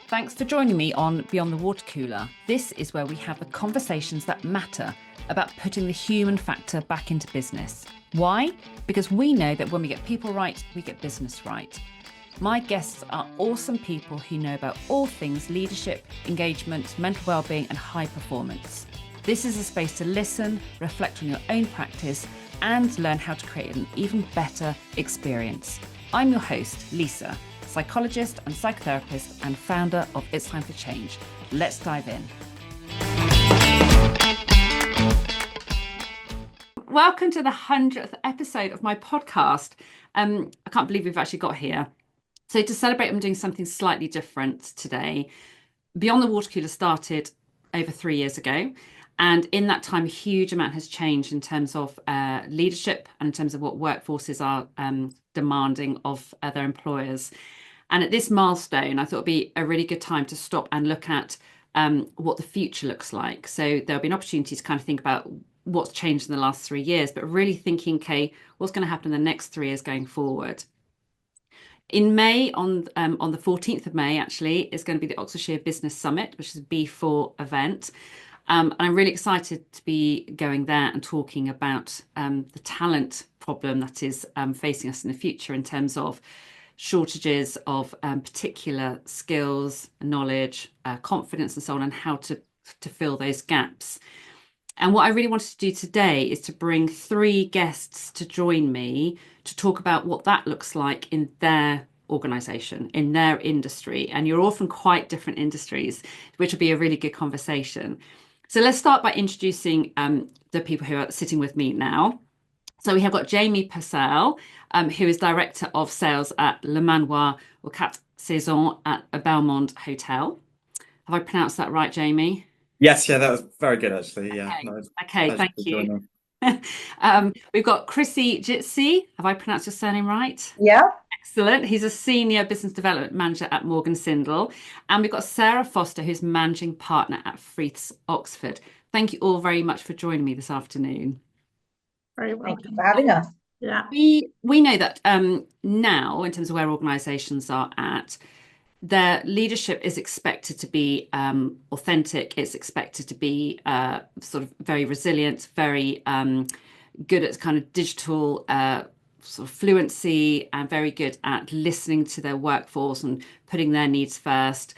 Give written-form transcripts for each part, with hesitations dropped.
Thanks for joining me on Beyond the Water Cooler. This is where we have the conversations that matter about putting the human factor back into business. Why? Because we know that when we get people right, we get business right. My guests are awesome people who know about all things leadership, engagement, mental wellbeing, and high performance. This is a space to listen, reflect on your own practice, and learn how to create an even better experience. I'm your host, Lisa, psychologist and psychotherapist and founder of It's Time for Change. Let's dive in. Welcome to the 100th episode of my podcast. I can't believe we've actually got here. So to celebrate, I'm doing something slightly different today. Beyond the Water Cooler started over 3 years ago. And in that time, a huge amount has changed in terms of leadership and in terms of what workforces are demanding of their employers. And at this milestone, I thought it'd be a really good time to stop and look at what the future looks like. So there'll be an opportunity to kind of think about what's changed in the last 3 years, but really thinking, okay, what's going to happen in the next 3 years going forward? In May, on the 14th of May, actually, is going to be the Oxfordshire Business Summit, which is a B4 event. And I'm really excited to be going there and talking about the talent problem that is facing us in the future in terms of shortages of particular skills, knowledge, confidence, and so on, and how to fill those gaps. And what I really wanted to do today is to bring 3 guests to join me to talk about what that looks like in their organisation, in their industry. And you're often quite different industries, which will be a really good conversation. So let's start by introducing the people who are sitting with me now. So we have got Jamie Purcell, who is Director of Sales at Le Manoir or Quat'Saisons at a Belmont Hotel. Have I pronounced that right, Jamie? Yes, yeah, that was very good, actually. Yeah. Okay, thank you. We've got Crissie Gizzi. Have I pronounced your surname right? Yeah. Excellent. He's a Senior Business Development Manager at Morgan Sindall. And we've got Sarah Foster, who's Managing Partner at Freeths Oxford. Thank you all very much for joining me this afternoon. Very welcome. Thank you for having us. Yeah. We know that now, in terms of where organisations are at, their leadership is expected to be authentic. It's expected to be sort of very resilient, very good at kind of digital sort of fluency, and very good at listening to their workforce and putting their needs first.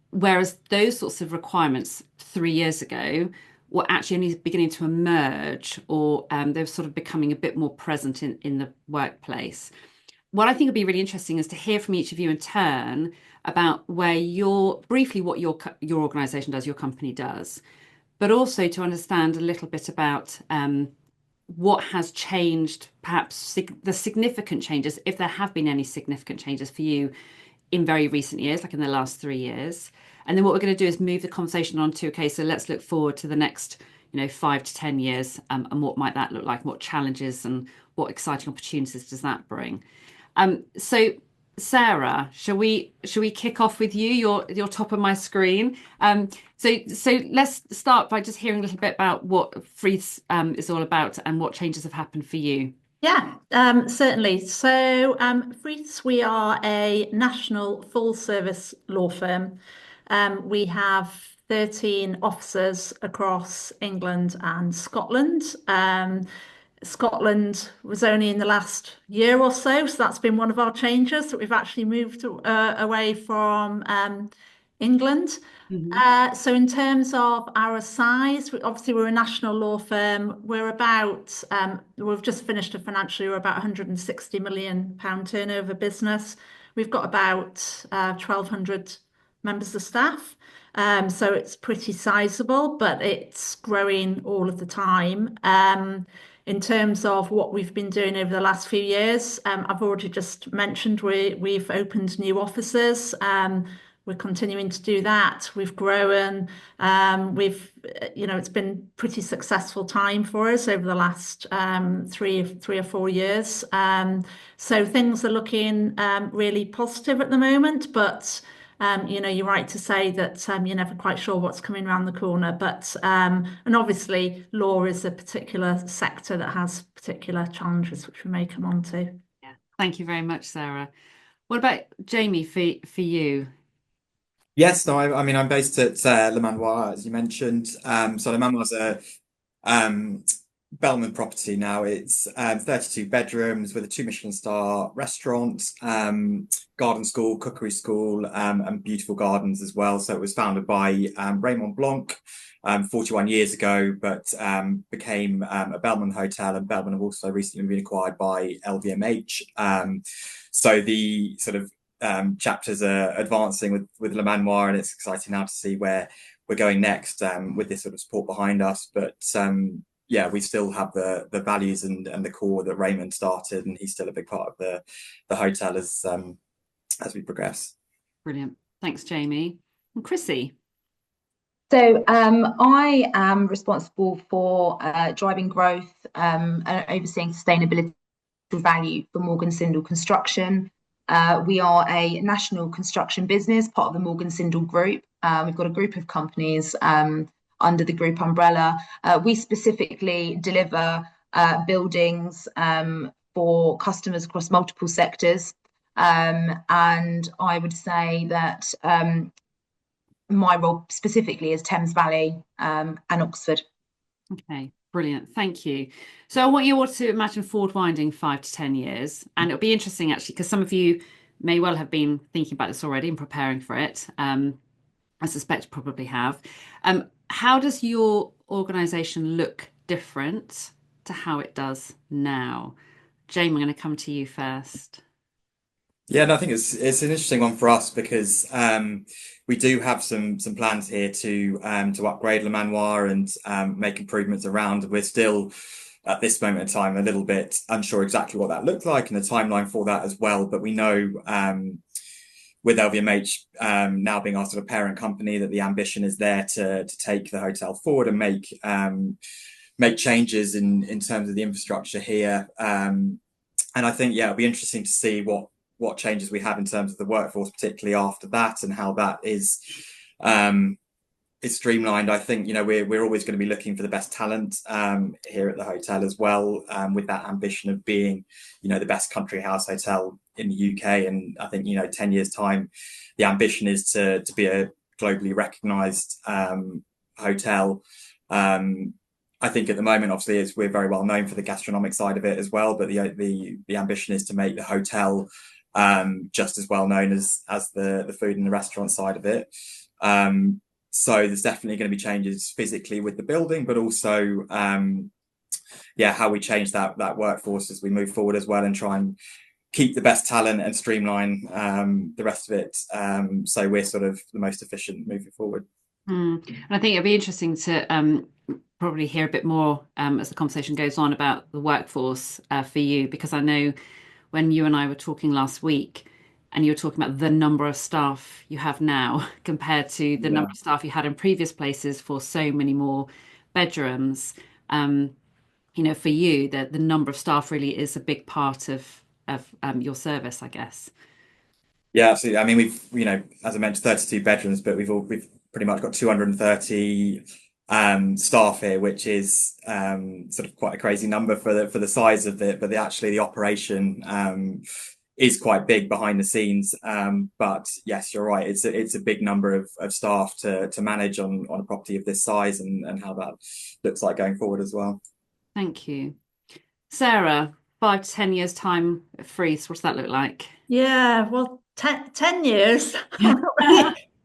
Whereas those sorts of requirements 3 years ago were actually only beginning to emerge, or they're sort of becoming a bit more present in the workplace. What I think would be really interesting is to hear from each of you in turn about what your organisation does, your company does, but also to understand a little bit about what has changed, perhaps the significant changes, if there have been any significant changes for you in very recent years, like in the last 3 years. And then what we're going to do is move the conversation on to, okay, so let's look forward to the next 5 to 10 years, and what might that look like? What challenges and what exciting opportunities does that bring? So Sarah, shall we kick off with you? You're top of my screen. So let's start by just hearing a little bit about what Freeths is all about and what changes have happened for you. Yeah, certainly. So Freeths, we are a national full-service law firm. We have 13 offices across England and Scotland. Scotland was only in the last year or so that's been one of our changes, that we've actually moved away from England. Mm-hmm. So in terms of our size, obviously we're a national law firm. We're about, we've just finished a financial year, about £160 million turnover business. We've got about 1,200 members of staff. So it's pretty sizable, but it's growing all of the time. In terms of what we've been doing over the last few years, I've already just mentioned we've opened new offices. We're continuing to do that. We've grown. It's been pretty successful time for us over the last 3 or 4 years. So things are looking really positive at the moment, but you're right to say that you're never quite sure what's coming around the corner. But and obviously, law is a particular sector that has particular challenges, which we may come on to. Yeah, Thank you very much, Sarah. What about Jamie for you? Yes, no, I mean, I'm based at Le Manoir, as you mentioned. So Le Manoir's a um, Bellman property now. It's 32 bedrooms with a 2 Michelin star restaurant, garden school, cookery school, and beautiful gardens as well. So it was founded by Raymond Blanc 41 years ago, but became a Bellman hotel, and Bellman have also recently been acquired by LVMH. So the sort of chapters are advancing with Le Manoir, and it's exciting now to see where we're going next with this sort of support behind us. But yeah, we still have the values and the core that Raymond started, and he's still a big part of the hotel as we progress. Brilliant. Thanks, Jamie. And Crissie? So I am responsible for driving growth and overseeing sustainability value for Morgan Sindall Construction. We are a national construction business, part of the Morgan Sindall Group. We've got a group of companies under the group umbrella. We specifically deliver buildings for customers across multiple sectors. And I would say that my role specifically is Thames Valley and Oxford. Okay, brilliant. Thank you. So I want you all to imagine forward winding 5 to 10 years. And it'll be interesting, actually, because some of you may well have been thinking about this already and preparing for it. I suspect you probably have. How does your organisation look different to how it does now? Jamie, I'm going to come to you first. Yeah, no, I think it's an interesting one for us because we do have some plans here to upgrade Le Manoir and make improvements around. We're still at this moment in time a little bit unsure exactly what that looks like and the timeline for that as well. But we know with LVMH now being our sort of parent company that the ambition is there to take the hotel forward and make changes in terms of the infrastructure here. And I think, yeah, it'll be interesting to see what changes we have in terms of the workforce, particularly after that, and how that is streamlined. I think, we're always going to be looking for the best talent here at the hotel as well, with that ambition of being, the best country house hotel in the UK. And I think, 10 years time, the ambition is to be a globally recognized hotel. I think at the moment, obviously, we're very well known for the gastronomic side of it as well, but the ambition is to make the hotel just as well known as the food and the restaurant side of it. So there's definitely going to be changes physically with the building, but also how we change that workforce as we move forward as well, and try and keep the best talent and streamline the rest of it, so we're sort of the most efficient moving forward. And I think it'll be interesting to probably hear a bit more as the conversation goes on about the workforce for you, because I know when you and I were talking last week and you were talking about the number of staff you have now compared to the number of staff you had in previous places for so many more bedrooms, for you, the number of staff really is a big part of your service, I guess. Yeah, absolutely. I mean, we've, as I mentioned, 32 bedrooms, but we've pretty much got 230 staff here, which is sort of quite a crazy number for the size of it. But the operation is quite big behind the scenes. But yes, you're right. It's a big number of staff to manage on a property of this size, and how that looks like going forward as well. Thank you, Sarah. 5 to 10 years time at Freeths, what's that look like? Yeah, well, 10 years.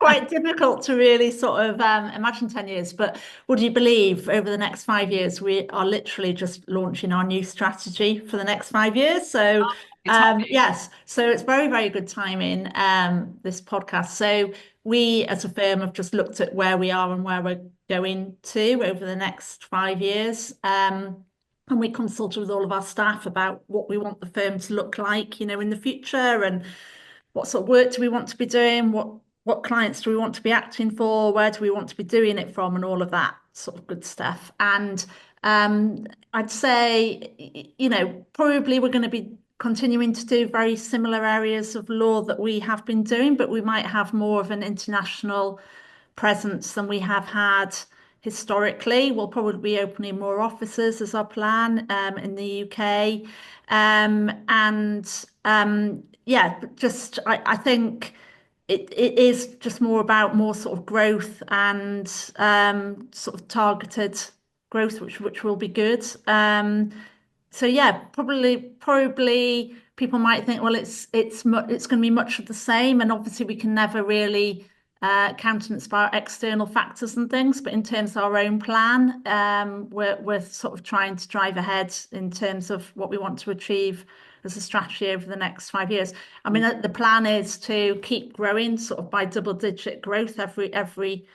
Quite difficult to really sort of imagine 10 years, but would you believe over the next 5 years we are literally just launching our new strategy for the next 5 years? So yes, so it's very, very good timing, this podcast. So we as a firm have just looked at where we are and where we're going to over the next 5 years, and we consulted with all of our staff about what we want the firm to look like, in the future, and what sort of work do we want to be doing, what clients do we want to be acting for, where do we want to be doing it from, and all of that sort of good stuff. And I'd say, probably we're going to be continuing to do very similar areas of law that we have been doing, but we might have more of an international presence than we have had historically. We'll probably be opening more offices as our plan in the UK. And yeah, just I think it is just more about more sort of growth and sort of targeted growth, which will be good. So yeah, probably people might think, well, it's going to be much of the same, and obviously we can never really countenance by external factors and things. But in terms of our own plan, we're sort of trying to drive ahead in terms of what we want to achieve as a strategy over the next 5 years. I mean, the plan is to keep growing sort of by double-digit growth every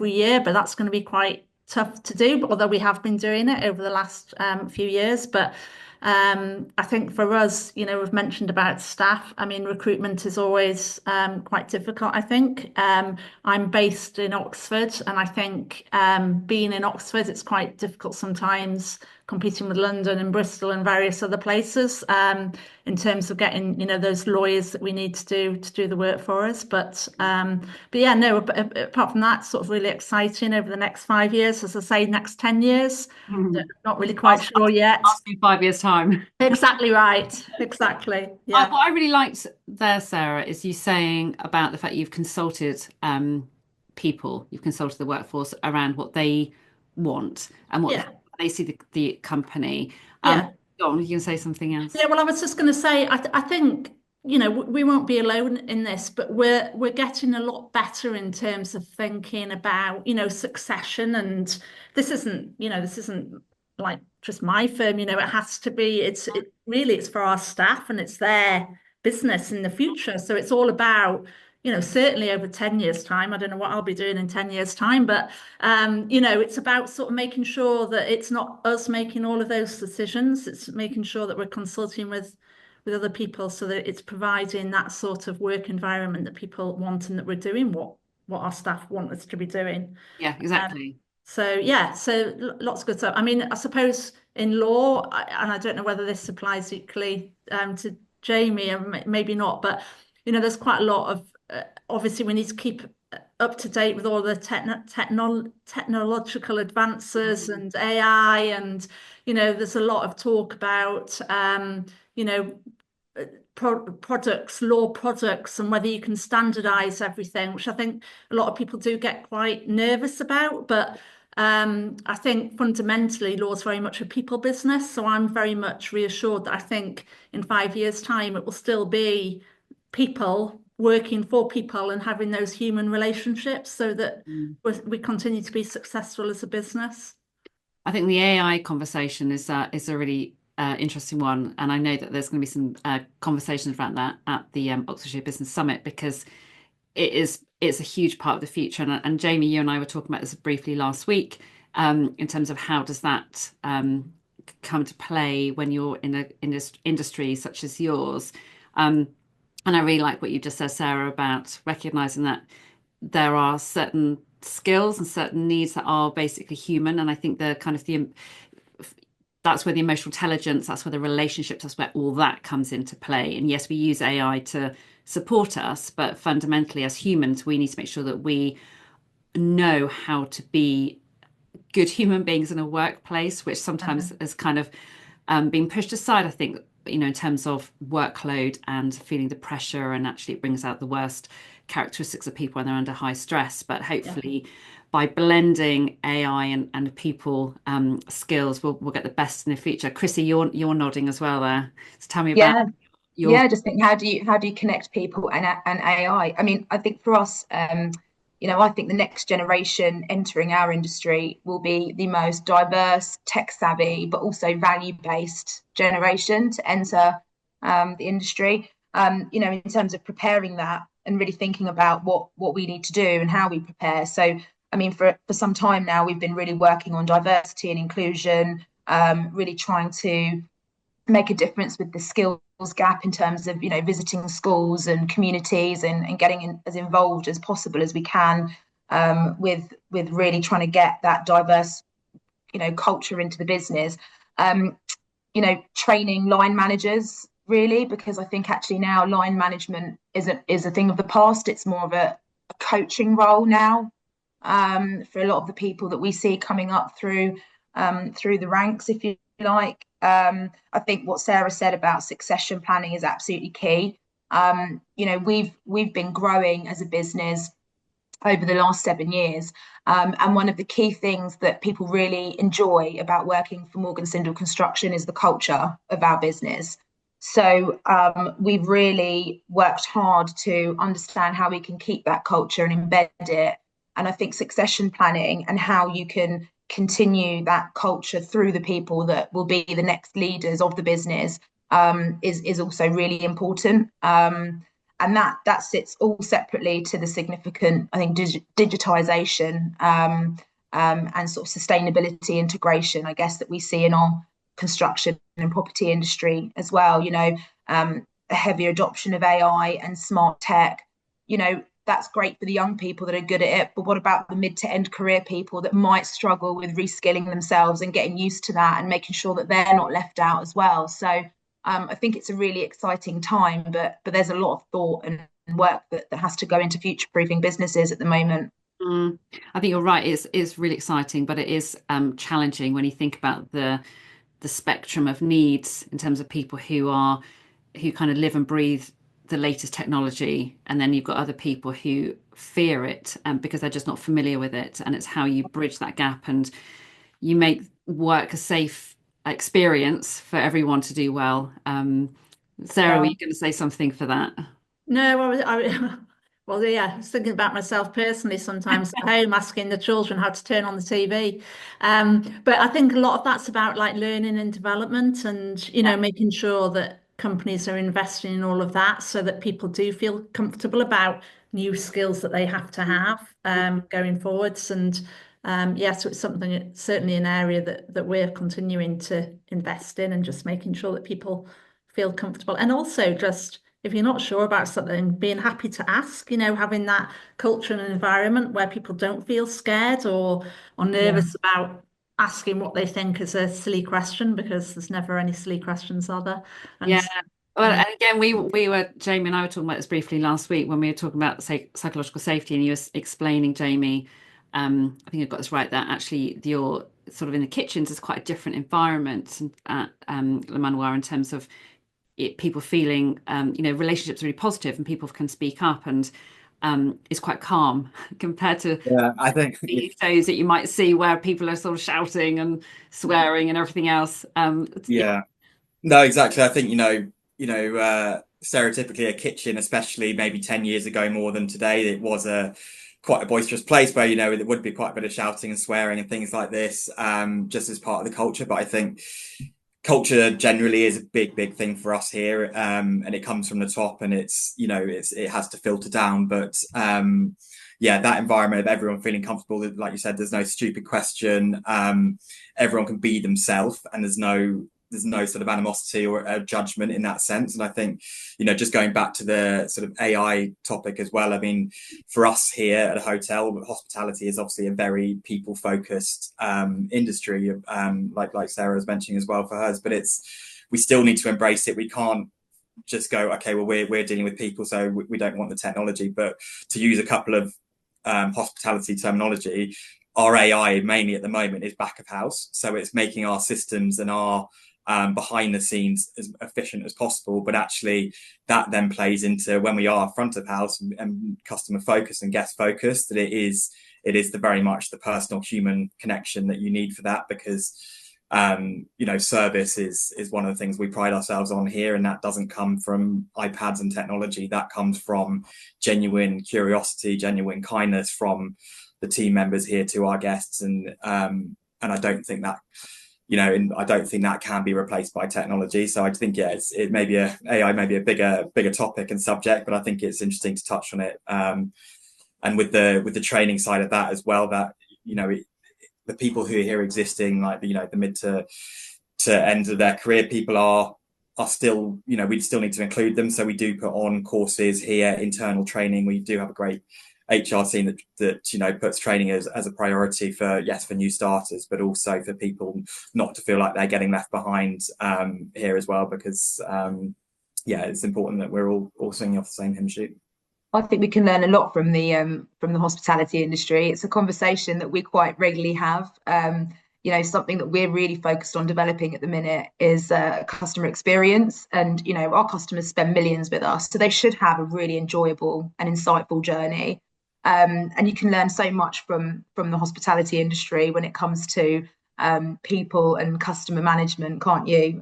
year, but that's going to be quite tough to do, although we have been doing it over the last few years. But I think for us, we've mentioned about staff. I mean, recruitment is always quite difficult, I think. I'm based in Oxford, and I think being in Oxford, it's quite difficult sometimes competing with London and Bristol and various other places in terms of getting, those lawyers that we need to do the work for us. But yeah, no, apart from that, sort of really exciting over the next 5 years. As I say, next 10 years, not really quite sure yet. Ask me 5 years' time. Exactly right. Exactly. Yeah. What I really liked there, Sarah, is you saying about the fact you've consulted people, you've consulted the workforce around what they want and what they see the company. Go on, you can say something else. Yeah, well, I was just going to say, I think, we won't be alone in this, but we're getting a lot better in terms of thinking about, succession. And this isn't like just my firm, it has to be, it's for our staff and it's their business in the future. So it's all about, certainly over 10 years' time. I don't know what I'll be doing in 10 years' time, but, it's about sort of making sure that it's not us making all of those decisions. It's making sure that we're consulting with other people so that it's providing that sort of work environment that people want and that we're doing what our staff want us to be doing. Yeah, exactly. So lots of good stuff. I mean, I suppose in law, and I don't know whether this applies equally to Jamie, or maybe not, but there's quite a lot of obviously we need to keep up to date with all the technological advances and AI, and there's a lot of talk about law products, and whether you can standardize everything, which I think a lot of people do get quite nervous about. But I think fundamentally law is very much a people business. So I'm very much reassured that I think in 5 years' time it will still be people working for people and having those human relationships so that we continue to be successful as a business. I think the AI conversation is a really interesting one, and I know that there's going to be some conversations around that at the Oxfordshire Business Summit, because it's a huge part of the future. And Jamie, you and I were talking about this briefly last week in terms of how does that come to play when you're in an industry such as yours. And I really like what you just said, Sarah, about recognizing that there are certain skills and certain needs that are basically human. And I think that's where the emotional intelligence, that's where the relationships, that's where all that comes into play. And yes, we use AI to support us, but fundamentally as humans, we need to make sure that we know how to be good human beings in a workplace, which sometimes is kind of being pushed aside, I think, in terms of workload and feeling the pressure, and actually it brings out the worst characteristics of people when they're under high stress. But hopefully by blending AI and people skills, we'll get the best in the future. Crissie, you're nodding as well there. So tell me about I just think how do you connect people and AI? I mean, I think for us, I think the next generation entering our industry will be the most diverse, tech savvy, but also value based generation to enter the industry. In terms of preparing that and really thinking about what we need to do and how we prepare. So, I mean, for some time now, we've been really working on diversity and inclusion, really trying to make a difference with the skills gap in terms of visiting schools and communities and getting as involved as possible as we can with really trying to get that diverse culture into the business. Training line managers really, because I think actually now line management is a thing of the past. It's more of a coaching role now for a lot of the people that we see coming up through the ranks, if you like. I think what Sarah said about succession planning is absolutely key. You know, we've been growing as a business over the last 7 years. And one of the key things that people really enjoy about working for Morgan Sindall Construction is the culture of our business. So we've really worked hard to understand how we can keep that culture and embed it. And I think succession planning and how you can continue that culture through the people that will be the next leaders of the business is also really important. And that sits all separately to the significant, I think, digitization and sort of sustainability integration, I guess, that we see in our construction and property industry as well. You know, a heavier adoption of AI and smart tech. You know, that's great for the young people that are good at it, but what about the mid to end career people that might struggle with reskilling themselves and getting used to that and making sure that they're not left out as well? So I think it's a really exciting time, but there's a lot of thought and work that has to go into future-proofing businesses at the moment. I think you're right. It's really exciting, but it is challenging when you think about the spectrum of needs in terms of people who kind of live and breathe the latest technology, and then you've got other people who fear it because they're just not familiar with it, and it's how you bridge that gap and you make work a safe experience for everyone to do well. Sarah, were you going to say something for that? No, well, yeah, I was thinking about myself personally sometimes at home, asking the children how to turn on the TV. But I think a lot of that's about like learning and development and, you know, making sure that companies are investing in all of that so that people do feel comfortable about new skills that they have to have going forwards. And so it's something, it's certainly an area that we're continuing to invest in and just making sure that people feel comfortable. And also just, if you're not sure about something, being happy to ask, you know, having that culture and environment where people don't feel scared or nervous about asking what they think is a silly question, because there's never any silly questions, are there? And Yeah. Well, and again, Jamie and I were talking about this briefly last week when we were talking about, say, psychological safety, and you were explaining, Jamie, I think I got this right, that actually you're sort of in the kitchens is quite a different environment at Le Manoir in terms of people feeling, you know, relationships are really positive and people can speak up, and it's quite calm compared to I think these days that you might see where people are sort of shouting and swearing and everything else. No, exactly. I think, stereotypically a kitchen, especially maybe 10 years ago more than today, it was quite a boisterous place where, there would be quite a bit of shouting and swearing and things like this, just as part of the culture. But I think culture generally is a big thing for us here, and it comes from the top, and it has to filter down. But that environment of everyone feeling comfortable, like you said, there's no stupid question. Everyone can be themselves, and there's no sort of animosity or judgment in that sense. And I think, just going back to the sort of AI topic as well, I mean, for us here at a hotel, hospitality is obviously a very people-focused industry, like Sarah was mentioning as well for hers, but we still need to embrace it. We can't just go, okay, well, we're dealing with people, so we don't want the technology. But to use a couple of hospitality terminology, our AI mainly at the moment is back of house. So it's making our systems and our behind the scenes as efficient as possible, but actually that then plays into when we are front of house and customer focused and guest focused, that it is very much the personal human connection that you need for that, because service is one of the things we pride ourselves on here, and that doesn't come from iPads and technology. That comes from genuine curiosity, genuine kindness from the team members here to our guests, and I don't think that I don't think that can be replaced by technology. So I think it may be AI may be a bigger topic and subject, but I think it's interesting to touch on it, and with the training side of that as well, that the people who are here existing, like the mid to end of their career, people are still, we still need to include them. So we do put on courses here, internal training. We do have a great HR team that puts training as a priority for new starters, but also for people not to feel like they're getting left behind here as well, because it's important that we're all singing off the same hymn sheet. I think we can learn a lot from the hospitality industry. It's a conversation that we quite regularly have. something that we're really focused on developing at the minute is customer experience. And, our customers spend millions with us, so they should have a really enjoyable and insightful journey. And you can learn so much from the hospitality industry when it comes to people and customer management, can't you?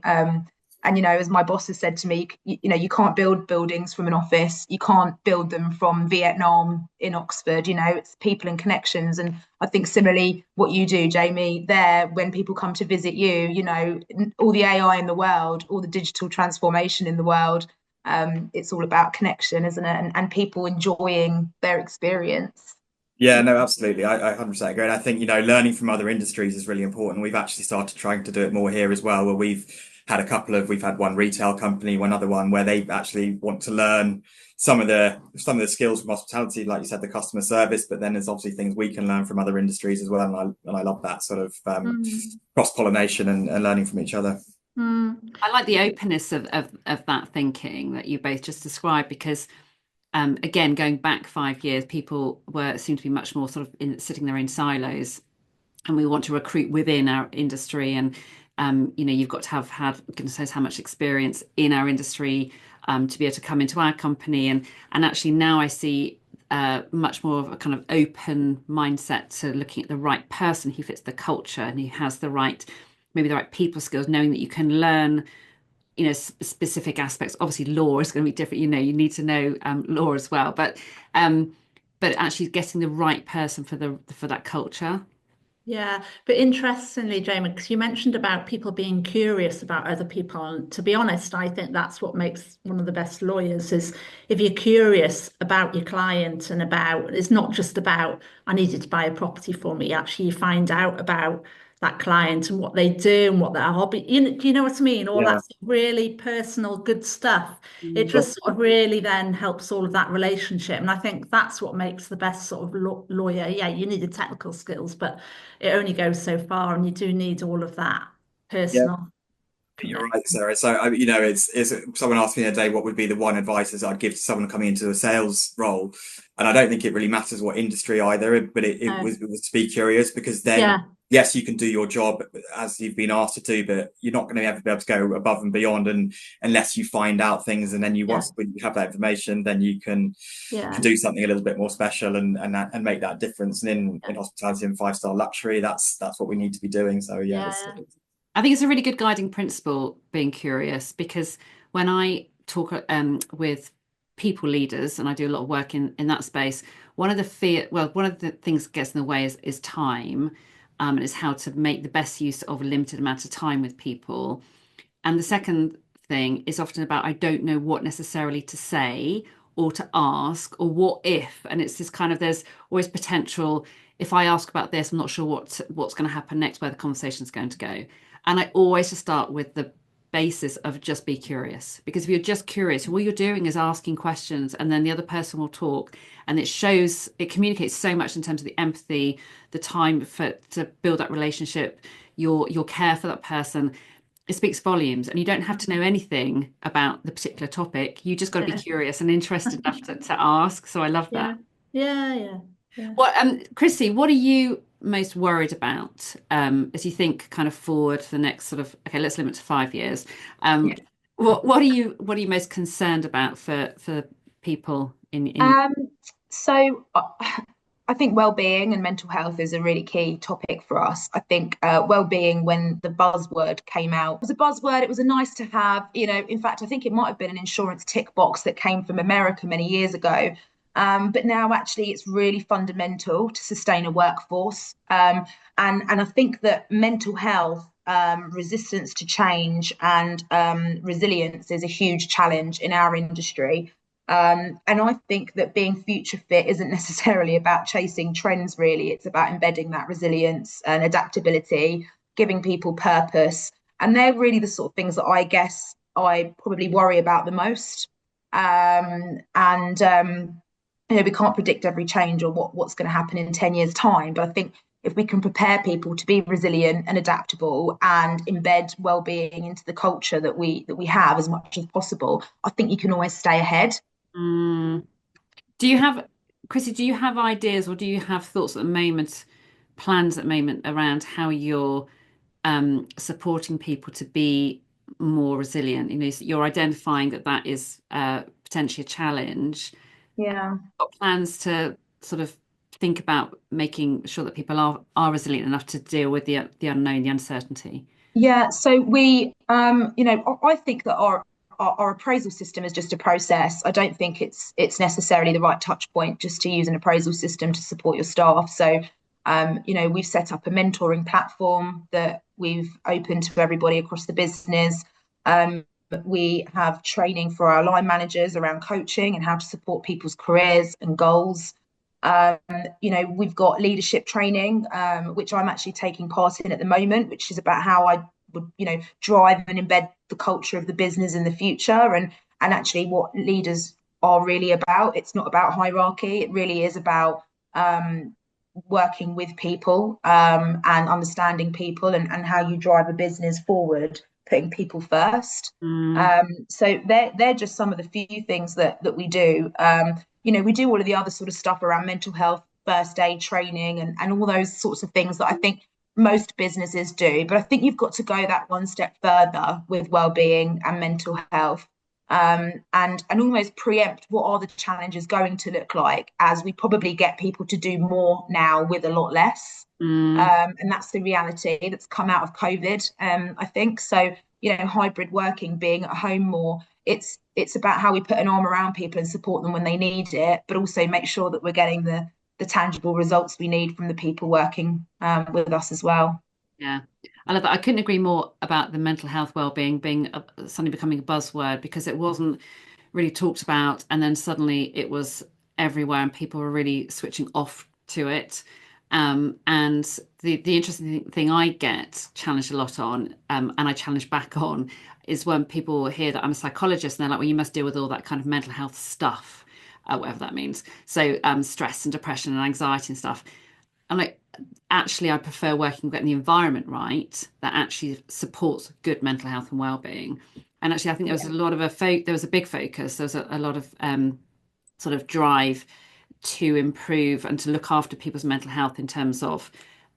And, as my boss has said to me, you can't build buildings from an office. You can't build them from Vietnam in Oxford. It's people and connections. And I think similarly, what you do, Jamie, there, when people come to visit you, all the AI in the world, all the digital transformation in the world, it's all about connection, isn't it? And people enjoying their experience. Yeah, no, absolutely. I 100% agree. And I think, learning from other industries is really important. We've actually started trying to do it more here as well, where we've had one retail company, one other one, where they actually want to learn some of the skills from hospitality, like you said, the customer service, but then there's obviously things we can learn from other industries as well. And I love that sort of cross-pollination and learning from each other. I like the openness of that thinking that you both just described, because again, going back 5 years, people seem to be much more sort of sitting there in silos, and we want to recruit within our industry. And you've got to have had goodness knows how much experience in our industry to be able to come into our company. And actually now I see much more of a kind of open mindset to looking at the right person who fits the culture and who has maybe the right people skills, knowing that you can learn specific aspects. Obviously law is going to be different, you need to know law as well, but actually getting the right person for that culture. Yeah, but interestingly, Jamie, because you mentioned about people being curious about other people, and to be honest, I think that's what makes one of the best lawyers, is if you're curious about your client and it's not just about, I needed to buy a property for me. Actually, you find out about that client and what they do and what their hobby, do you know what I mean? All that really personal, good stuff. It just sort of really then helps all of that relationship. And I think that's what makes the best sort of lawyer. Yeah, you need the technical skills, but it only goes so far, and you do need all of that personal. You're right, Sarah. So, it's someone asked me the other day what would be the one advice that I'd give to someone coming into a sales role, and I don't think it really matters what industry either, but it was to be curious, because then yes, you can do your job as you've been asked to do, but you're not going to ever be able to go above and beyond, and unless you find out things, and then once you have that information, then you can do something a little bit more special and make that difference. And in hospitality and 5-star luxury, that's what we need to be doing. So I think it's a really good guiding principle, being curious, because when I talk with people leaders, and I do a lot of work in that space, one of the things that gets in the way is time, and is how to make the best use of a limited amount of time with people. And the second thing is often about, I don't know what necessarily to say or to ask, or what if, and it's this kind of, there's always potential. If I ask about this, I'm not sure what's going to happen next, where the conversation's going to go. And I always just start with the basis of just be curious, because if you're just curious, what you're doing is asking questions, and then the other person will talk, and it communicates so much in terms of the empathy, the time to build that relationship, your care for that person. It speaks volumes, and you don't have to know anything about the particular topic. You just got to be curious and interested enough to ask. So I love that. Yeah. What, Crissie, what are you most worried about as you think kind of forward for the next sort of, okay, let's limit to 5 years. What are you most concerned about for people in So I think well-being and mental health is a really key topic for us. I think well-being, when the buzzword came out, was a buzzword. It was a nice to have, in fact, I think it might have been an insurance tick box that came from America many years ago. But now actually it's really fundamental to sustain a workforce. And I think that mental health, resistance to change, and resilience is a huge challenge in our industry. And I think that being future fit isn't necessarily about chasing trends, really. It's about embedding that resilience and adaptability, giving people purpose. And they're really the sort of things that I guess I probably worry about the most. We can't predict every change or what's going to happen in 10 years' time. But I think if we can prepare people to be resilient and adaptable and embed well-being into the culture that we have as much as possible, I think you can always stay ahead. Do you have, Crissie, do you have ideas, or do you have thoughts at the moment plans at the moment around how you're supporting people to be more resilient? You know, so you're identifying that that is potentially a challenge. Yeah. Got plans to sort of think about making sure that people are resilient enough to deal with the unknown, the uncertainty? Yeah, so we, I think that our appraisal system is just a process. I don't think it's necessarily the right touch point just to use an appraisal system to support your staff. So, we've set up a mentoring platform that we've opened to everybody across the business. We have training for our line managers around coaching and how to support people's careers and goals. We've got leadership training, which I'm actually taking part in at the moment, which is about how I would, drive and embed the culture of the business in the future, and actually what leaders are really about. It's not about hierarchy. It really is about working with people and understanding people and how you drive a business forward, putting people first. So they're just some of the few things that we do. We do all of the other sort of stuff around mental health, first aid training, and all those sorts of things that I think most businesses do. But I think you've got to go that one step further with wellbeing and mental health, and almost preempt what are the challenges going to look like as we probably get people to do more now with a lot less. And that's the reality that's come out of COVID, I think. So, hybrid working, being at home more, it's about how we put an arm around people and support them when they need it, but also make sure that we're getting the tangible results we need from the people working with us as well. Yeah, I love that. I couldn't agree more about the mental health well-being being suddenly becoming a buzzword, because it wasn't really talked about, and then suddenly it was everywhere and people were really switching off to it. And the interesting thing I get challenged a lot on, and I challenge back on, is when people hear that I'm a psychologist and they're like, well, you must deal with all that kind of mental health stuff, whatever that means. So stress and depression and anxiety and stuff. I'm like, actually, I prefer working getting the environment right that actually supports good mental health and well-being. And actually, I think there was a lot of there was a big focus. There was a lot of sort of drive to improve and to look after people's mental health in terms of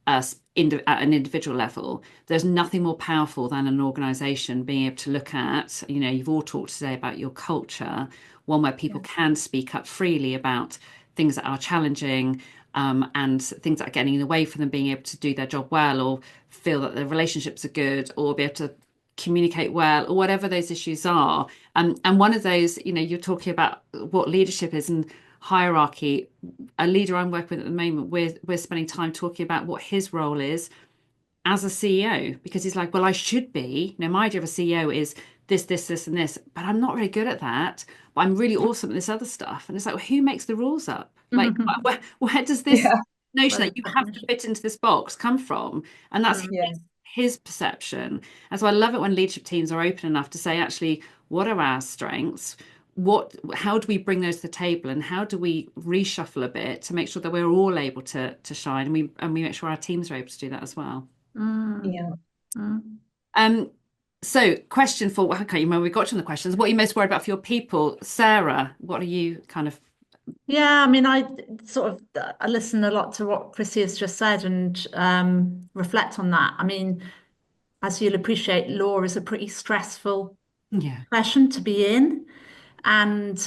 at an individual level. There's nothing more powerful than an organisation being able to look at, you've all talked today about your culture, one where people can speak up freely about things that are challenging, and things that are getting in the way for them being able to do their job well, or feel that their relationships are good, or be able to communicate well, or whatever those issues are. And one of those, you're talking about what leadership is and hierarchy. A leader I'm working with at the moment, we're spending time talking about what his role is as a CEO, because he's like, well, I should be, my idea of a CEO is this, and this, but I'm not really good at that, but I'm really awesome at this other stuff. And it's like, well, who makes the rules up? Like, where does this notion that you have to fit into this box come from? And that's his perception. And so I love it when leadership teams are open enough to say, actually, what are our strengths? How do we bring those to the table, and how do we reshuffle a bit to make sure that we're all able to shine, and we make sure our teams are able to do that as well. So question for, okay, we got to the questions. What are you most worried about for your people? Sarah, what are you kind of? Yeah, I mean, I listen a lot to what Crissie has just said and reflect on that. I mean, as you'll appreciate, law is a pretty stressful profession to be in. And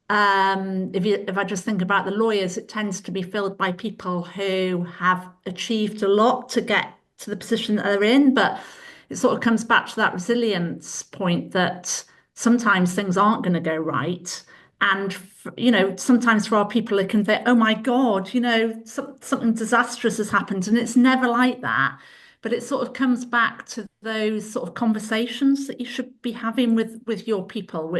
if I just think about the lawyers, it tends to be filled by people who have achieved a lot to get to the position that they're in. But it sort of comes back to that resilience point that sometimes things aren't going to go right. And, sometimes for our people, it can think, oh my God, something disastrous has happened. And it's never like that. But it sort of comes back to those sort of conversations that you should be having with your people,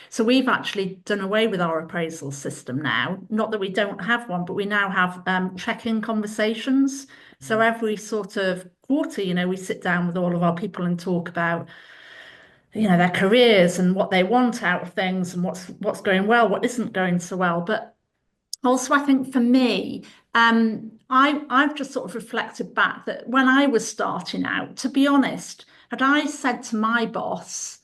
so we've actually done away with our appraisal system now. Not that we don't have one, but we now have check-in conversations. So every sort of quarter, we sit down with all of our people and talk about, their careers and what they want out of things and what's going well, what isn't going so well. But also, I think for me, I've just sort of reflected back that when I was starting out, to be honest, had I said to my boss,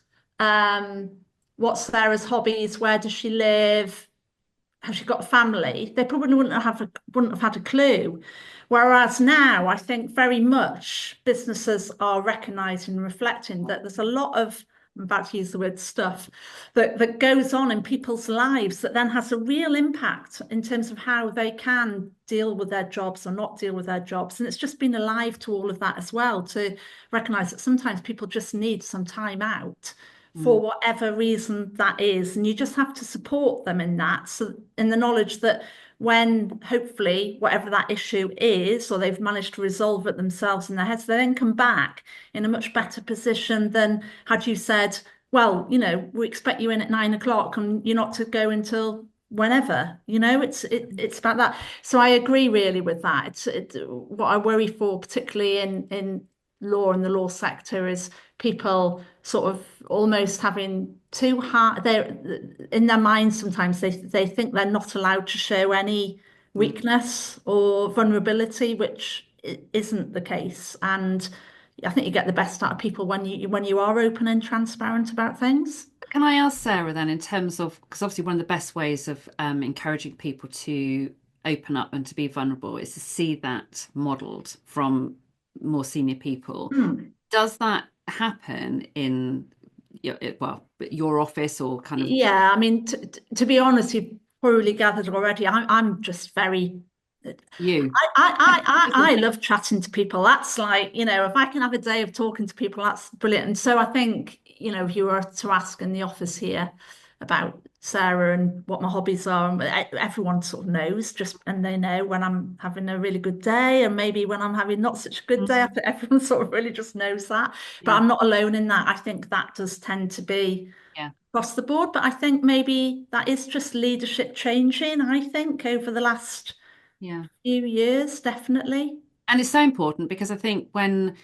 what's Sarah's hobbies, where does she live, actually got a family, they probably wouldn't have had a clue. Whereas now, I think very much businesses are recognising and reflecting that there's a lot of, I'm about to use the word stuff, that goes on in people's lives that then has a real impact in terms of how they can deal with their jobs or not deal with their jobs. And it's just been alive to all of that as well, to recognise that sometimes people just need some time out for whatever reason that is. And you just have to support them in that. So in the knowledge that when hopefully whatever that issue is, or they've managed to resolve it themselves in their heads, they then come back in a much better position than had you said, well, you know, we expect you in at 9 o'clock and you're not to go until whenever, you know, it's about that. So I agree really with that. It's what I worry for, particularly in law and the law sector, is people sort of almost having too hard, they're in their minds sometimes they think they're not allowed to show any weakness or vulnerability, which isn't the case. And I think you get the best out of people when you are open and transparent about things. Can I ask Sarah then, in terms of, because obviously one of the best ways of encouraging people to open up and to be vulnerable is to see that modelled from more senior people. Does that happen in your office or kind of? Yeah, I mean, to be honest, you've probably gathered already. I'm just very. I love chatting to people. That's like, you know, if I can have a day of talking to people, that's brilliant. And so I think, you know, if you were to ask in the office here about Sarah and what my hobbies are, everyone sort of knows, and they know when I'm having a really good day and maybe when I'm having not such a good day. I think everyone sort of really just knows that. But I'm not alone in that. I think that does tend to be across the board. But I think maybe that is just leadership changing, I think, over the last few years, definitely. And it's so important because I think when,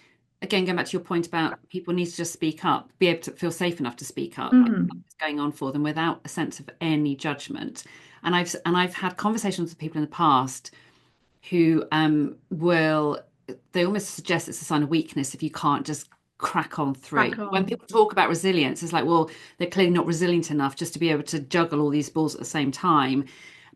again, going back to your point about people need to just speak up, be able to feel safe enough to speak up, what's going on for them without a sense of any judgment. And I've had conversations with people in the past who they almost suggest it's a sign of weakness if you can't just crack on through. When people talk about resilience, it's like, well, they're clearly not resilient enough just to be able to juggle all these balls at the same time.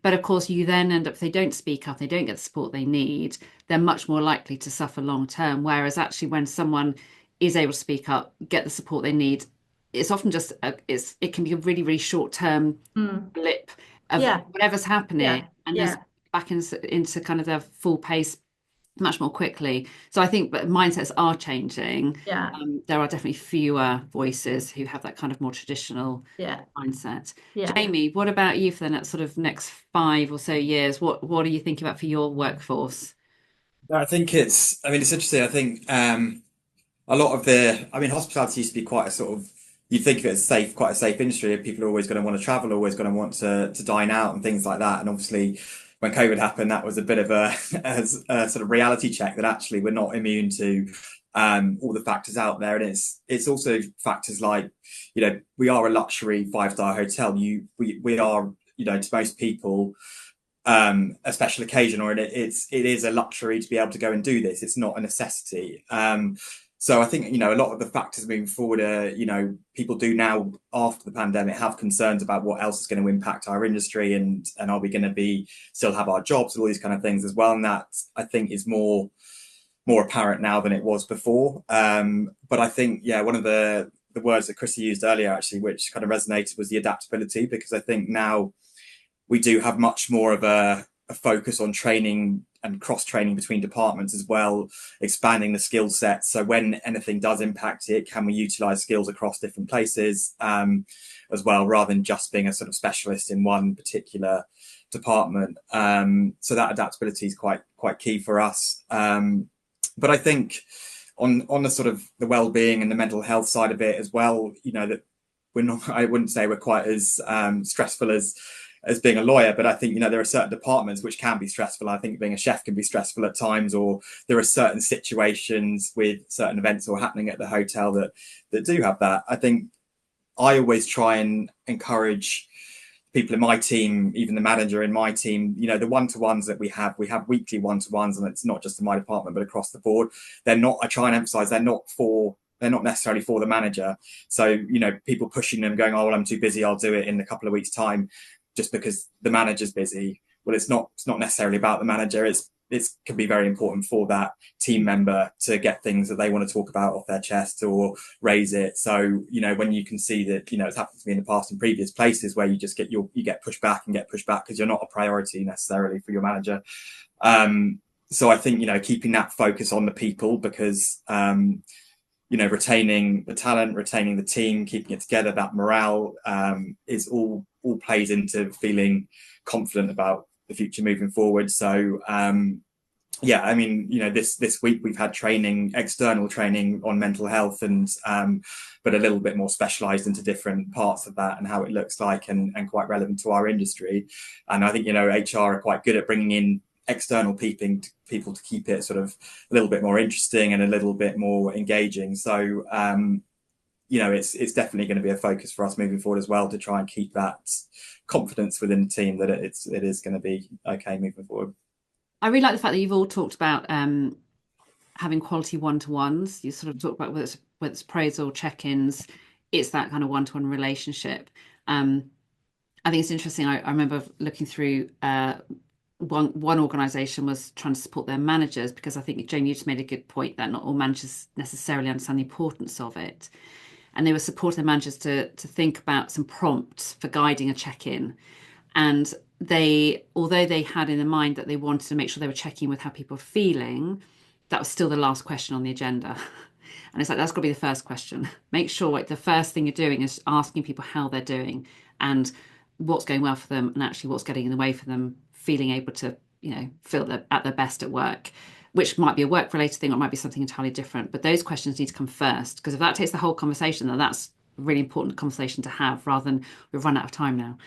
But of course, you then end up, if they don't speak up, they don't get the support they need, they're much more likely to suffer long term. Whereas actually, when someone is able to speak up, get the support they need, it's often just, it can be a really, really short term blip of whatever's happening and just back into kind of their full pace much more quickly. So I think mindsets are changing. There are definitely fewer voices who have that kind of more traditional mindset. Jamie, what about you for the next sort of next 5 or so years? What are you thinking about for your workforce? I think it's interesting. I think a lot of hospitality used to be quite a sort of, you think of it as quite a safe industry. People are always going to want to travel, always going to want to dine out and things like that. And obviously, when COVID happened, that was a bit of a sort of reality check that actually we're not immune to all the factors out there. And it's also factors like, you know, we are a luxury 5-star hotel. We are, you know, to most people, a special occasion, or it is a luxury to be able to go and do this. It's not a necessity. So I think, you know, a lot of the factors moving forward are, you know, people do now after the pandemic have concerns about what else is going to impact our industry and are we going to still have our jobs and all these kind of things as well. And that I think is more apparent now than it was before. But I think, one of the words that Crissie used earlier, actually, which kind of resonated, was the adaptability, because I think now we do have much more of a focus on training and cross-training between departments as well, expanding the skill set. So when anything does impact it, can we utilize skills across different places as well, rather than just being a sort of specialist in one particular department. So that adaptability is quite key for us. But I think on the sort of the well-being and the mental health side of it as well, you know, that I wouldn't say we're quite as stressful as being a lawyer, but I think, you know, there are certain departments which can be stressful. I think being a chef can be stressful at times, or there are certain situations with certain events or happening at the hotel that do have that. I think I always try and encourage people in my team, even the manager in my team, you know, the one-to-ones that we have weekly one-to-ones, and it's not just in my department, but across the board. I try and emphasize they're not necessarily for the manager. So, you know, people pushing them going, oh, well, I'm too busy, I'll do it in a couple of weeks' time. just because the manager's busy. Well, it's not necessarily about the manager. It can be very important for that team member to get things that they want to talk about off their chest or raise it. So, when you can see that, it's happened to me in the past in previous places where you just you get pushed back because you're not a priority necessarily for your manager. So I think, keeping that focus on the people, because, retaining the talent, retaining the team, keeping it together, that morale is all plays into feeling confident about the future moving forward. So this week we've had external training on mental health, and but a little bit more specialized into different parts of that and how it looks like, and quite relevant to our industry. And I think HR are quite good at bringing in external people to keep it sort of a little bit more interesting and a little bit more engaging. So it's definitely going to be a focus for us moving forward as well, to try and keep that confidence within the team that it is going to be okay moving forward. I really like the fact that you've all talked about having quality one-to-ones. You sort of talk about whether it's appraisal, check-ins, it's that kind of one-to-one relationship. I think it's interesting. I remember looking through one organisation was trying to support their managers, because I think Jane, you just made a good point that not all managers necessarily understand the importance of it. And they were supporting their managers to think about some prompts for guiding a check-in. And although they had in their mind that they wanted to make sure they were checking with how people are feeling, that was still the last question on the agenda. And it's like, that's got to be the first question. Make sure the first thing you're doing is asking people how they're doing and what's going well for them, and actually what's getting in the way for them feeling able to, feel at their best at work, which might be a work-related thing or it might be something entirely different. But those questions need to come first, because if that takes the whole conversation, then that's a really important conversation to have, rather than we've run out of time now.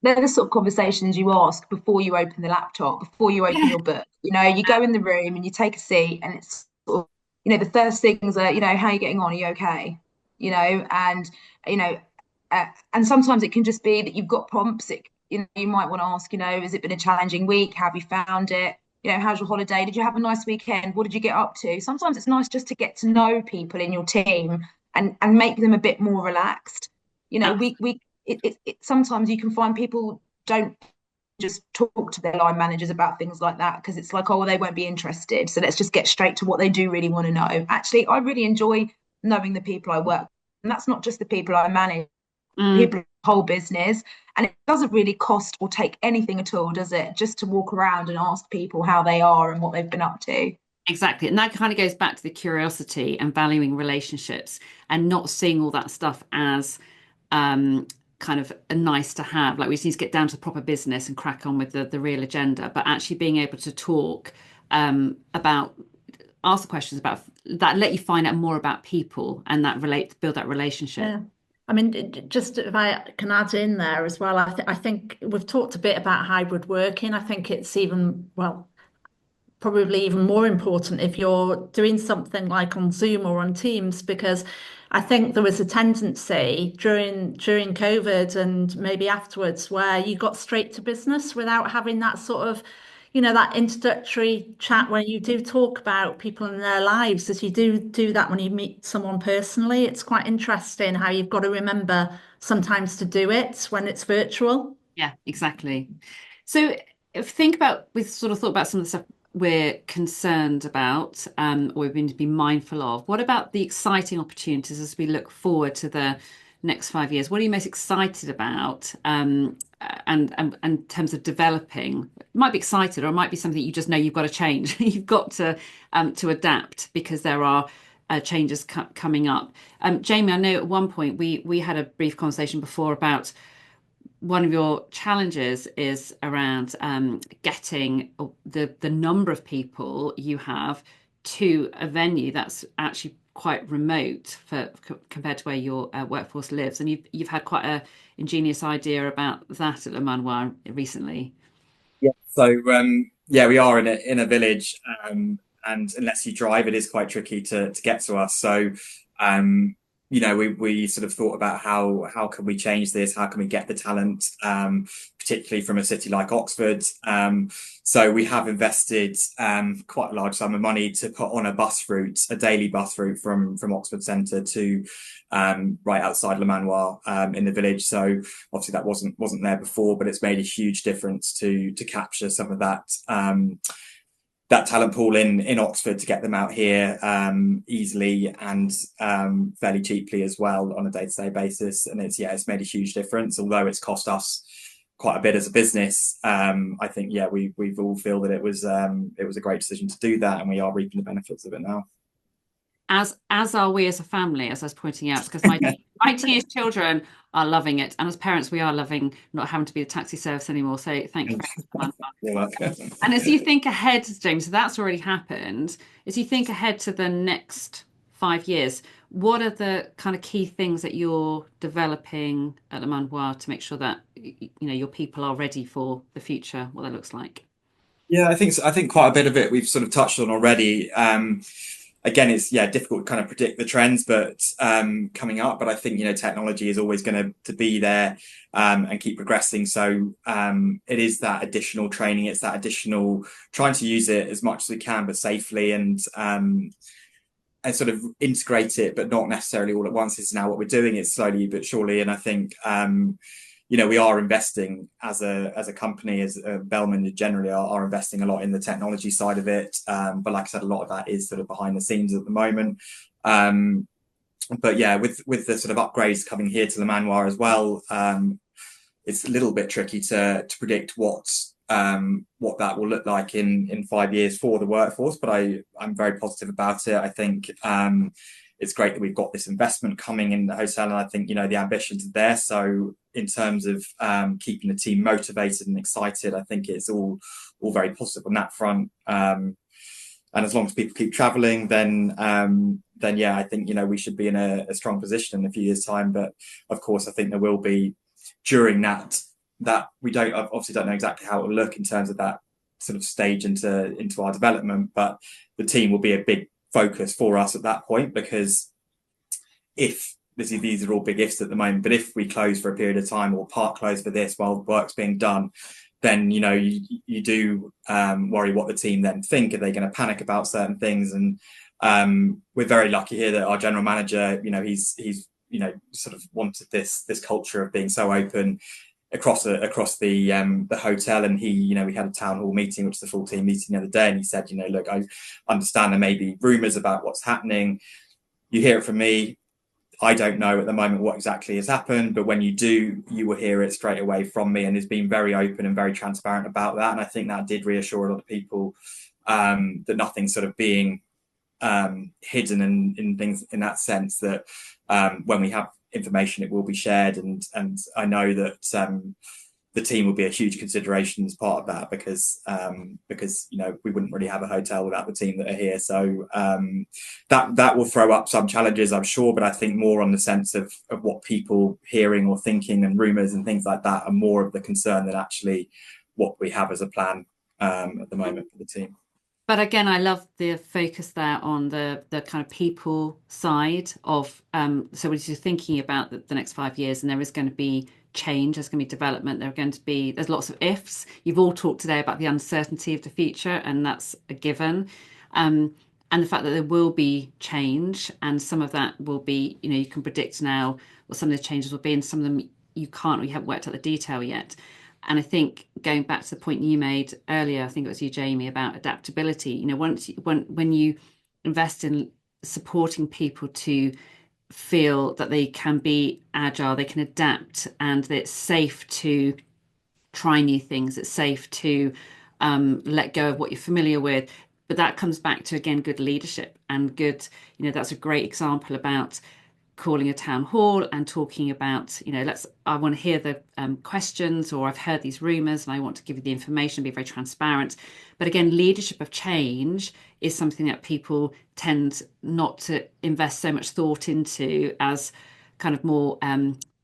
They're the sort of conversations you ask before you open the laptop, before you open your book. You go in the room and you take a seat, and it's sort of, the first things are, how are you getting on? Are you okay? And sometimes it can just be that you've got prompts. You might want to ask, has it been a challenging week? Have you found it? How's your holiday? Did you have a nice weekend? What did you get up to? Sometimes it's nice just to get to know people in your team and make them a bit more relaxed. Sometimes you can find people don't just talk to their line managers about things like that, because it's like, oh, they won't be interested. So let's just get straight to what they do really want to know. Actually, I really enjoy knowing the people I work with. And that's not just the people I manage, people in the whole business. And it doesn't really cost or take anything at all, does it? Just to walk around and ask people how they are and what they've been up to. Exactly. And that kind of goes back to the curiosity and valuing relationships, and not seeing all that stuff as kind of a nice to have, like we just need to get down to the proper business and crack on with the real agenda, but actually being able to talk about, ask the questions about that, let you find out more about people, and that build that relationship. Yeah. I mean, just if I can add in there as well, I think we've talked a bit about hybrid working. I think it's probably even more important if you're doing something like on Zoom or on Teams, because I think there was a tendency during COVID and maybe afterwards where you got straight to business without having that sort of, that introductory chat where you do talk about people in their lives, as you do that when you meet someone personally. It's quite interesting how you've got to remember sometimes to do it when it's virtual. Yeah, exactly. So we've sort of thought about some of the stuff we're concerned about, or we've been to be mindful of. What about the exciting opportunities as we look forward to the next 5 years? What are you most excited about, and in terms of developing? It might be excited, or it might be something you just know you've got to change. You've got to adapt, because there are changes coming up. Jamie, I know at one point we had a brief conversation before about one of your challenges is around getting the number of people you have to a venue that's actually quite remote compared to where your workforce lives. And you've had quite a ingenious idea about that at Le Manoir recently. Yeah. So we are in a village, and unless you drive, it is quite tricky to get to us. So we sort of thought about how can we change this? How can we get the talent, particularly from a city like Oxford? So we have invested quite a large sum of money to put on a daily bus route from Oxford Centre to right outside Le Manoir in the village. So obviously that wasn't there before, but it's made a huge difference to capture some of that talent pool in Oxford, to get them out here easily and fairly cheaply as well on a day-to-day basis. And it's made a huge difference, although it's cost us quite a bit as a business. I think we've all feel that it was a great decision to do that, and we are reaping the benefits of it now. As are we as a family, as I was pointing out, because my teenage children are loving it, and as parents, we are loving not having to be the taxi service anymore. So thank you very much. You're welcome. And as you think ahead, James, so that's already happened. As you think ahead to the next 5 years, what are the kind of key things that you're developing at Le Manoir to make sure that your people are ready for the future, what that looks like? Yeah, I think quite a bit of it we've sort of touched on already. Again, it's difficult to kind of predict the trends, but coming up. But I think technology is always going to be there and keep progressing. So it is that additional training. It's that additional trying to use it as much as we can, but safely, and sort of integrate it, but not necessarily all at once. It's now what we're doing. It's slowly but surely, and I think we are investing as a company, as Bellman generally are investing a lot in the technology side of it. But like I said, a lot of that is sort of behind the scenes at the moment. But with the sort of upgrades coming here to Le Manoir as well, it's a little bit tricky to predict what that will look like in 5 years for the workforce. But I'm very positive about it. I think it's great that we've got this investment coming in the hotel, and I think the ambitions are there. So in terms of keeping the team motivated and excited, I think it's all very positive on that front. And as long as people keep traveling, then I think we should be in a strong position in a few years' time. But of course, I think there will be during that we obviously don't know exactly how it will look in terms of that sort of stage into our development, but the team will be a big focus for us at that point, because these are all big ifs at the moment, but if we close for a period of time or part close for this while work's being done, then you do worry what the team then think. Are they going to panic about certain things? And we're very lucky here that our general manager, he's sort of wanted this culture of being so open across the hotel, and we had a town hall meeting, which is the full team meeting the other day, and he said, look, I understand there may be rumours about what's happening. You hear it from me. I don't know at the moment what exactly has happened, but when you do, you will hear it straight away from me, and has been very open and very transparent about that. And I think that did reassure a lot of people that nothing's sort of being hidden in things, in that sense that when we have information, it will be shared, and I know that the team will be a huge consideration as part of that, because we wouldn't really have a hotel without the team that are here. So that will throw up some challenges, I'm sure, but I think more on the sense of what people hearing or thinking, and rumours and things like that are more of the concern than actually what we have as a plan at the moment for the team. But again, I love the focus there on the kind of people side of, so when you're thinking about the next 5 years, and there is going to be change, there's going to be development, there's lots of ifs. You've all talked today about the uncertainty of the future, and that's a given. And the fact that there will be change, and some of that will be, you can predict now what some of the changes will be, and some of them you can't, or you haven't worked out the detail yet. And I think going back to the point you made earlier, I think it was you, Jamie, about adaptability. When you invest in supporting people to feel that they can be agile, they can adapt, and that it's safe to try new things, it's safe to let go of what you're familiar with. But that comes back to, again, good leadership and good, that's a great example about calling a town hall and talking about, I want to hear the questions, or I've heard these rumours and I want to give you the information, be very transparent. But again, leadership of change is something that people tend not to invest so much thought into as kind of more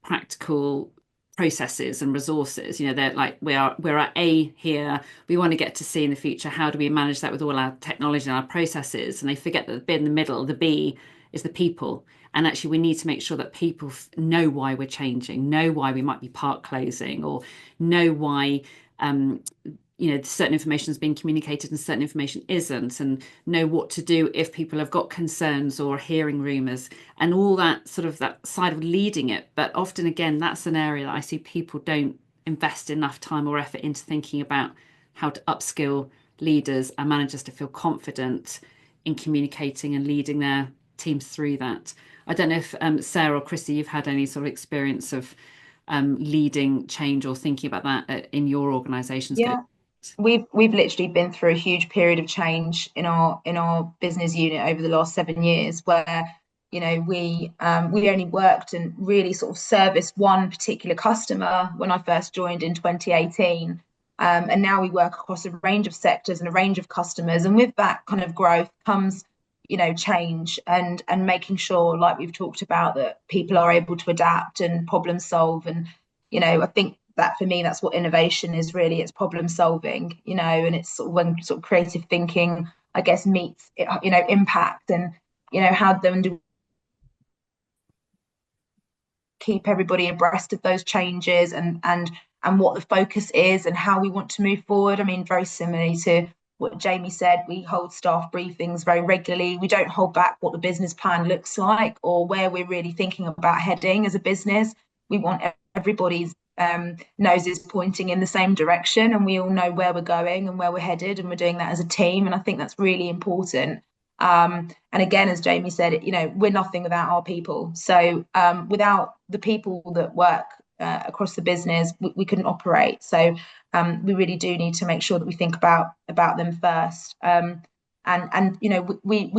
practical processes and resources. They're like, we're at A here, we want to get to C in the future. How do we manage that with all our technology and our processes? And they forget that the bit in the middle, the B, is the people. And actually, we need to make sure that people know why we're changing, know why we might be part closing, or know why certain information is being communicated and certain information isn't, and know what to do if people have got concerns or hearing rumours, and all that sort of that side of leading it. But often, again, that's an area that I see people don't invest enough time or effort into thinking about how to upskill leaders and managers to feel confident in communicating and leading their teams through that. I don't know if Sarah or Crissie, you've had any sort of experience of leading change or thinking about that in your organisations. Yeah, we've literally been through a huge period of change in our business unit over the last 7 years, where we only worked and really sort of serviced one particular customer when I first joined in 2018. And now we work across a range of sectors and a range of customers. And with that kind of growth comes, change and making sure, like we've talked about, that people are able to adapt and problem solve. And, I think that for me, that's what innovation is really. It's problem solving, and it's sort of when sort of creative thinking, I guess, meets, impact, and, how then do keep everybody abreast of those changes and what the focus is and how we want to move forward. I mean, very similarly to what Jamie said, we hold staff briefings very regularly. We don't hold back what the business plan looks like or where we're really thinking about heading as a business. We want everybody's noses pointing in the same direction, and we all know where we're going and where we're headed, and we're doing that as a team. And I think that's really important. And again, as Jamie said, we're nothing without our people. So without the people that work across the business, we couldn't operate. So we really do need to make sure that we think about them first. We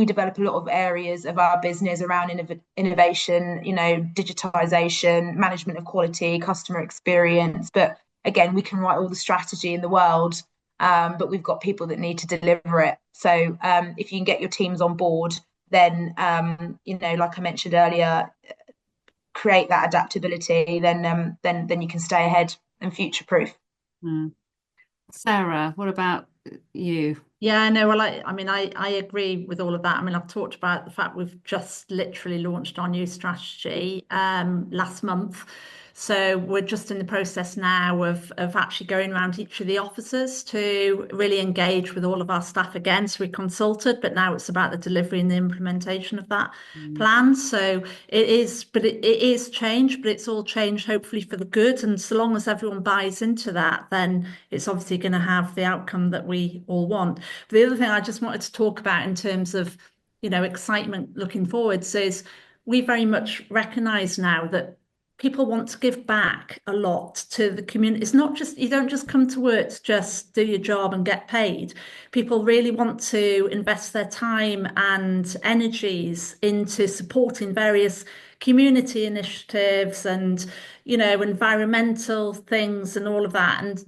develop a lot of areas of our business around innovation, digitization, management of quality, customer experience. But again, we can write all the strategy in the world, but we've got people that need to deliver it. So if you can get your teams on board, then like I mentioned earlier, create that adaptability, then you can stay ahead and future proof. Sarah, what about you? Yeah, no, well, I agree with all of that. I mean, I've talked about the fact we've just literally launched our new strategy last month. So we're just in the process now of actually going around each of the offices to really engage with all of our staff again. So we consulted, but now it's about the delivery and the implementation of that plan. So it is change, but it's all change hopefully for the good. And so long as everyone buys into that, then it's obviously going to have the outcome that we all want. But the other thing I just wanted to talk about in terms of, excitement looking forwards is we very much recognise now that people want to give back a lot to the community. It's not just, you don't just come to work to just do your job and get paid. People really want to invest their time and energies into supporting various community initiatives and, environmental things and all of that. And,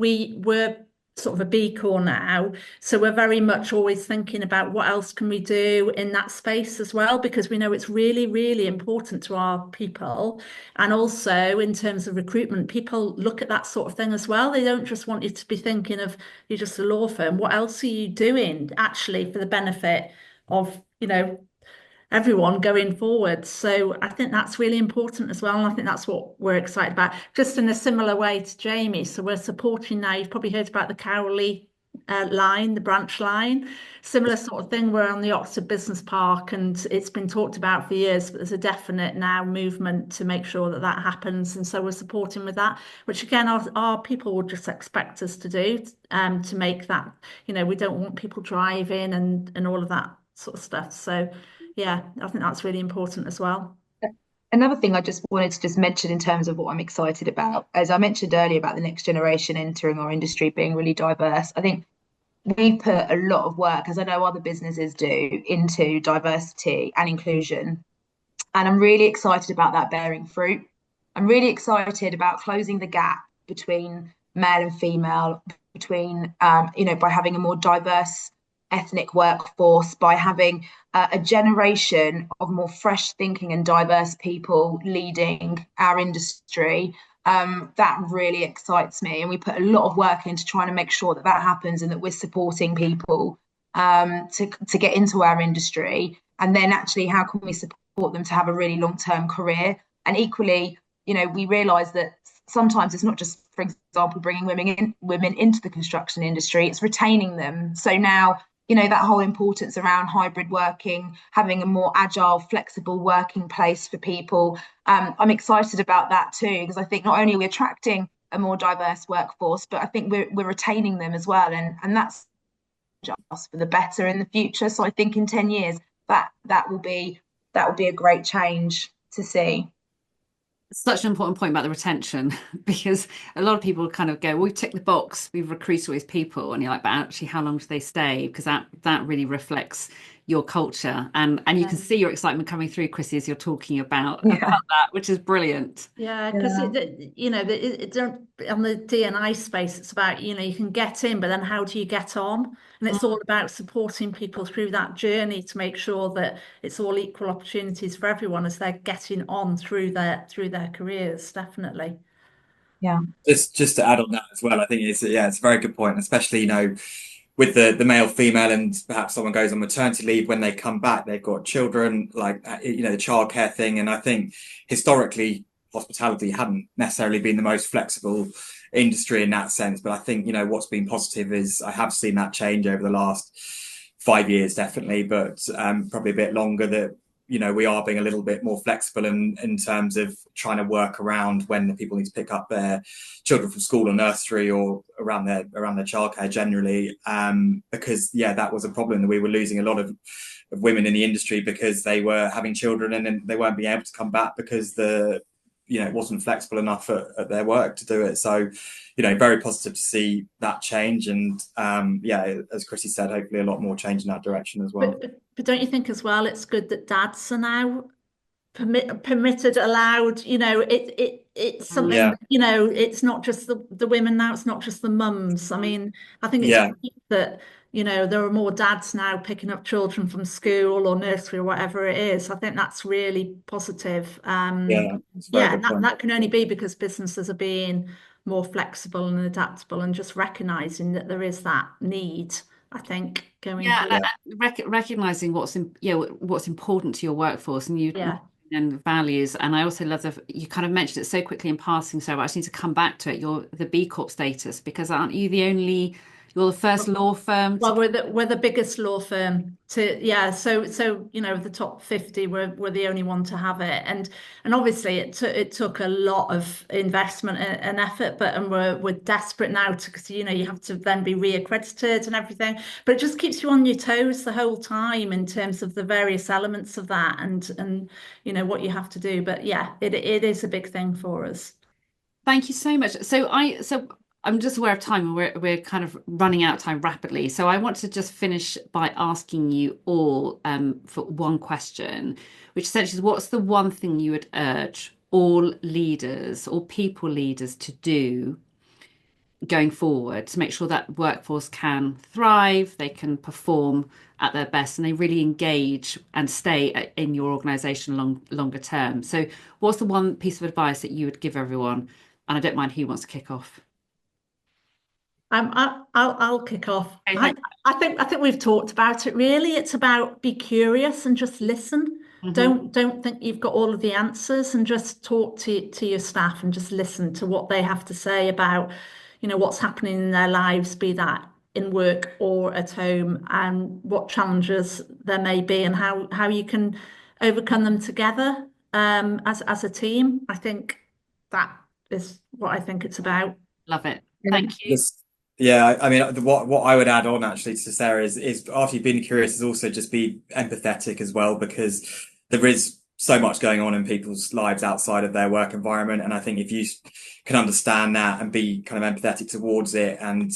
we're sort of a B Corps now. So we're very much always thinking about what else can we do in that space as well, because we know it's really, really important to our people. And also in terms of recruitment, people look at that sort of thing as well. They don't just want you to be thinking of you're just a law firm. What else are you doing actually for the benefit of, everyone going forward? So I think that's really important as well. And I think that's what we're excited about, just in a similar way to Jamie. So we're supporting now, you've probably heard about the Cowley line, the branch line, similar sort of thing. We're on the Oxford Business Park and it's been talked about for years, but there's a definite now movement to make sure that that happens. And so we're supporting with that, which again, our people would just expect us to do, to make that, we don't want people driving and all of that sort of stuff. So yeah, I think that's really important as well. Another thing I just wanted to just mention in terms of what I'm excited about, as I mentioned earlier about the next generation entering our industry being really diverse, I think we've put a lot of work, as I know other businesses do, into diversity and inclusion. And I'm really excited about that bearing fruit. I'm really excited about closing the gap between male and female, between, by having a more diverse ethnic workforce, by having a generation of more fresh thinking and diverse people leading our industry. That really excites me, and we put a lot of work into trying to make sure that happens and that we're supporting people to get into our industry, and then actually how can we support them to have a really long-term career. And equally, we realise that sometimes it's not just, for example, bringing women into the construction industry, it's retaining them. So now, that whole importance around hybrid working, having a more agile, flexible working place for people. I'm excited about that too, because I think not only are we attracting a more diverse workforce, but I think we're retaining them as well. And that's just for the better in the future. So I think in 10 years, that will be a great change to see. Such an important point about the retention, because a lot of people kind of go, well, we've ticked the box, we've recruited all these people, and you're like, but actually, how long do they stay? Because that really reflects your culture, and you can see your excitement coming through, Crissie, as you're talking about that, which is brilliant. Yeah, because it don't, on the D&I space, it's about, you can get in, but then how do you get on? And it's all about supporting people through that journey to make sure that it's all equal opportunities for everyone as they're getting on through their careers, definitely. Yeah. Just to add on that as well, I think it's a very good point, especially, with the male, female, and perhaps someone goes on maternity leave, when they come back, they've got children, like, the childcare thing. And I think historically, hospitality hadn't necessarily been the most flexible industry in that sense. But I think, what's been positive is I have seen that change over the last 5 years, definitely, but probably a bit longer, that we are being a little bit more flexible in terms of trying to work around when the people need to pick up their children from school or nursery, or around their childcare generally. Because that was a problem, that we were losing a lot of women in the industry because they were having children and then they weren't being able to come back because it wasn't flexible enough at their work to do it. So, very positive to see that change. And as Crissie said, hopefully a lot more change in that direction as well. But don't you think as well, it's good that dads are now permitted, allowed, it's something, it's not just the women now, it's not just the mums. I mean, I think it's great that, there are more dads now picking up children from school or nursery or whatever it is. I think that's really positive. And that can only be because businesses are being more flexible and adaptable, and just recognizing that there is that need, I think, going forward. Recognizing what's important to your workforce, and values. And I also love you kind of mentioned it so quickly in passing, so I just need to come back to it. The B Corp status, because aren't you you're the first law firm well, we're the biggest law firm so the top 50, we're the only one to have it, and obviously it took a lot of investment and effort, and we're desperate now because you have to then be reaccredited and everything, but it just keeps you on your toes the whole time in terms of the various elements of that, and what you have to do. But it is a big thing for us. Thank you so much. So I'm just aware of time, and we're kind of running out of time rapidly. So I want to just finish by asking you all for one question, which essentially is, what's the one thing you would urge all leaders or people leaders to do going forward to make sure that workforce can thrive, they can perform at their best, and they really engage and stay in your organisation longer term? So what's the one piece of advice that you would give everyone? And I don't mind who wants to kick off. I'll kick off. Okay, I think we've talked about it. Really, it's about be curious and just listen. Don't think you've got all of the answers, and just talk to your staff and just listen to what they have to say about what's happening in their lives, be that in work or at home, and what challenges there may be, and how you can overcome them together as a team. I think that is what I think it's about. Love it. Thank you. I mean, what I would add on actually to Sarah is after you've been curious, is also just be empathetic as well, because there is so much going on in people's lives outside of their work environment. And I think if you can understand that and be kind of empathetic towards it, and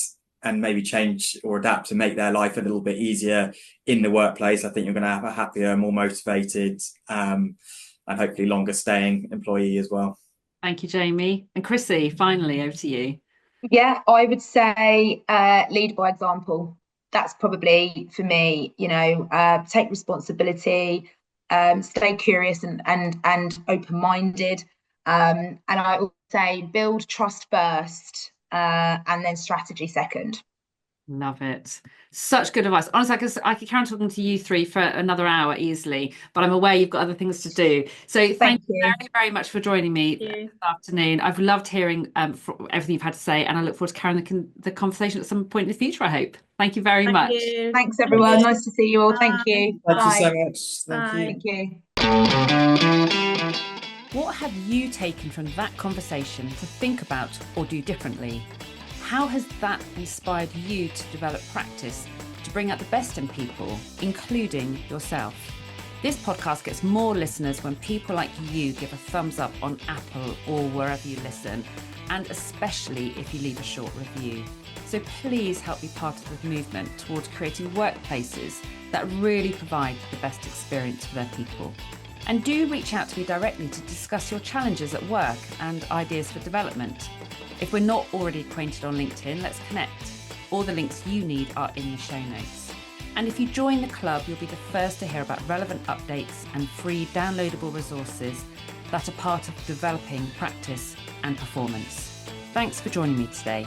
maybe change or adapt to make their life a little bit easier in the workplace, I think you're going to have a happier, more motivated, and hopefully longer staying employee as well. Thank you, Jamie. And Crissie, finally, over to you. Yeah, I would say lead by example. That's probably for me, take responsibility, stay curious and open-minded. And I would say build trust first, and then strategy second. Love it. Such good advice. Honestly, I could carry on talking to you three for another hour easily, but I'm aware you've got other things to do. So thank you very, very much for joining me this afternoon. I've loved hearing everything you've had to say, and I look forward to carrying the conversation at some point in the future, I hope. Thank you very much. You. Thanks, everyone. Nice to see you all. Thank you. Thank you so Bye. much. Thank you. Thank you. What have you taken from that conversation to think about or do differently? How has that inspired you to develop practice to bring out the best in people, including yourself? This podcast gets more listeners when people like you give a thumbs up on Apple or wherever you listen, and especially if you leave a short review. So please help be part of the movement towards creating workplaces that really provide the best experience for their people. And do reach out to me directly to discuss your challenges at work and ideas for development. If we're not already acquainted on LinkedIn, let's connect. All the links you need are in the show notes. And if you join the club, you'll be the first to hear about relevant updates and free downloadable resources that are part of developing practice and performance. Thanks for joining me today.